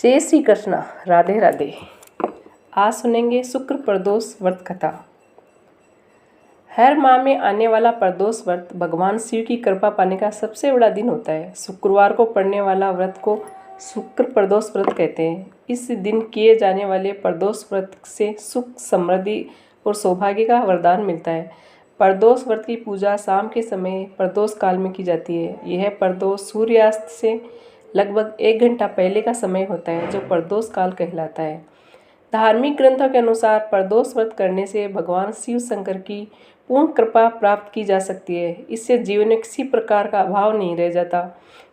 जय श्री कृष्णा। राधे राधे। आज सुनेंगे शुक्र प्रदोष व्रत कथा। हर माह में आने वाला प्रदोष व्रत भगवान शिव की कृपा पाने का सबसे बड़ा दिन होता है। शुक्रवार को पड़ने वाला व्रत को शुक्र प्रदोष व्रत कहते हैं। इस दिन किए जाने वाले प्रदोष व्रत से सुख, समृद्धि और सौभाग्य का वरदान मिलता है। प्रदोष व्रत की पूजा शाम के समय प्रदोष काल में की जाती है। यह प्रदोष सूर्यास्त से लगभग 1 घंटा पहले का समय होता है, जो प्रदोष काल कहलाता है। धार्मिक ग्रंथों के अनुसार प्रदोष व्रत करने से भगवान शिव शंकर की पूर्ण कृपा प्राप्त की जा सकती है। इससे जीवन में किसी प्रकार का अभाव नहीं रह जाता।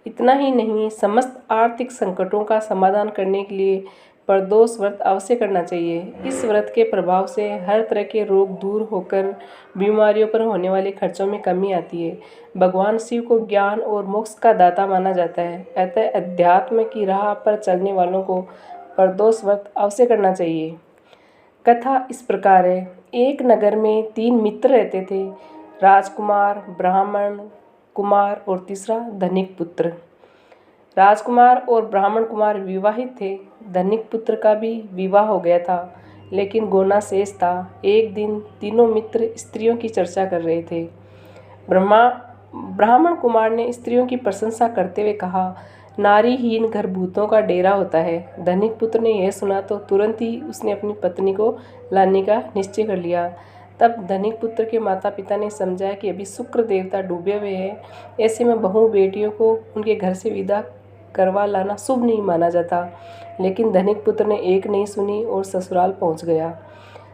इतना ही नहीं, समस्त आर्थिक संकटों का समाधान करने के लिए प्रदोष व्रत अवश्य करना चाहिए। इस व्रत के प्रभाव से हर तरह के रोग दूर होकर बीमारियों पर होने वाले खर्चों में कमी आती है। भगवान शिव को ज्ञान और मोक्ष का दाता माना जाता है। अतः अध्यात्म की राह पर चलने वालों को प्रदोष व्रत अवश्य करना चाहिए। कथा इस प्रकार है। एक नगर में 3 मित्र रहते थे, राजकुमार, ब्राह्मण कुमार और तीसरा धनिक पुत्र। राजकुमार और ब्राह्मण कुमार विवाहित थे। धनिक पुत्र का भी विवाह हो गया था, लेकिन गोना शेष था। एक दिन तीनों मित्र स्त्रियों की चर्चा कर रहे थे। ब्राह्मण कुमार ने स्त्रियों की प्रशंसा करते हुए कहा, नारीहीन घर भूतों का डेरा होता है। धनिक पुत्र ने यह सुना तो तुरंत ही उसने अपनी पत्नी को लाने का निश्चय कर लिया। तब धनिक पुत्र के माता पिता ने समझा कि अभी शुक्र देवता डूबे हुए हैं, ऐसे में बहू बेटियों को उनके घर से विदा करवा लाना शुभ नहीं माना जाता। लेकिन धनिक पुत्र ने एक नहीं सुनी और ससुराल पहुंच गया।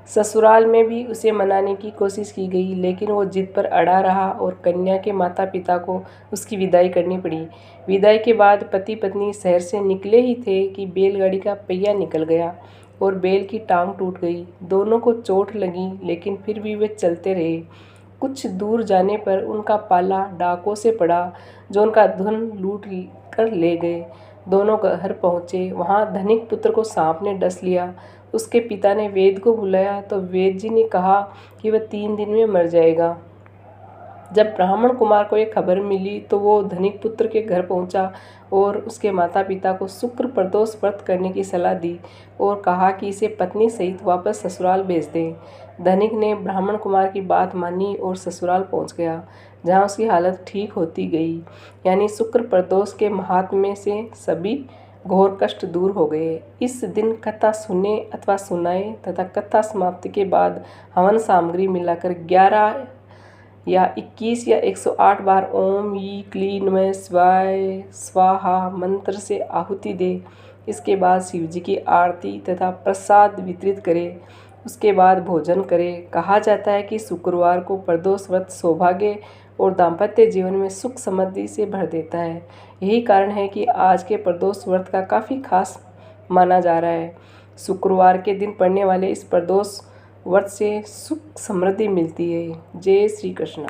ससुराल में भी उसे मनाने की कोशिश की गई, लेकिन वो जिद पर अड़ा रहा और कन्या के माता पिता को उसकी विदाई करनी पड़ी। विदाई के बाद पति पत्नी शहर से निकले ही थे कि बैलगाड़ी का पहिया निकल गया और बैल की टांग टूट गई। दोनों को चोट लगी, लेकिन फिर भी वे चलते रहे। कुछ दूर जाने पर उनका पाला डाकों से पड़ा, जो उनका धन लूट कर ले गए। दोनों घर पहुँचे। वहाँ धनिक पुत्र को सांप ने डस लिया। उसके पिता ने वैद्य को बुलाया तो वैद्य जी ने कहा कि वह 3 दिन में मर जाएगा। जब ब्राह्मण कुमार को ये खबर मिली तो वो धनिक पुत्र के घर पहुंचा और उसके माता पिता को शुक्र प्रदोष व्रत करने की सलाह दी और कहा कि इसे पत्नी सहित वापस ससुराल भेज दें। धनिक ने ब्राह्मण कुमार की बात मानी और ससुराल पहुंच गया, जहां उसकी हालत ठीक होती गई। यानी शुक्र प्रदोष के महात्म्य से सभी घोर कष्ट दूर हो गए। इस दिन कथा सुने अथवा सुनाए तथा कथा समाप्ति के बाद हवन सामग्री मिलाकर 11 या 21 या 108 बार ओम ई क्लीं नमः शिवाय स्वाहा मंत्र से आहुति दे। इसके बाद शिव जी की आरती तथा प्रसाद वितरित करें। उसके बाद भोजन करें। कहा जाता है कि शुक्रवार को प्रदोष व्रत सौभाग्य और दाम्पत्य जीवन में सुख समृद्धि से भर देता है। यही कारण है कि आज के प्रदोष व्रत का काफ़ी खास माना जा रहा है। शुक्रवार के दिन पड़ने वाले इस प्रदोष व्रत से सुख समृद्धि मिलती है। जय श्री कृष्ण।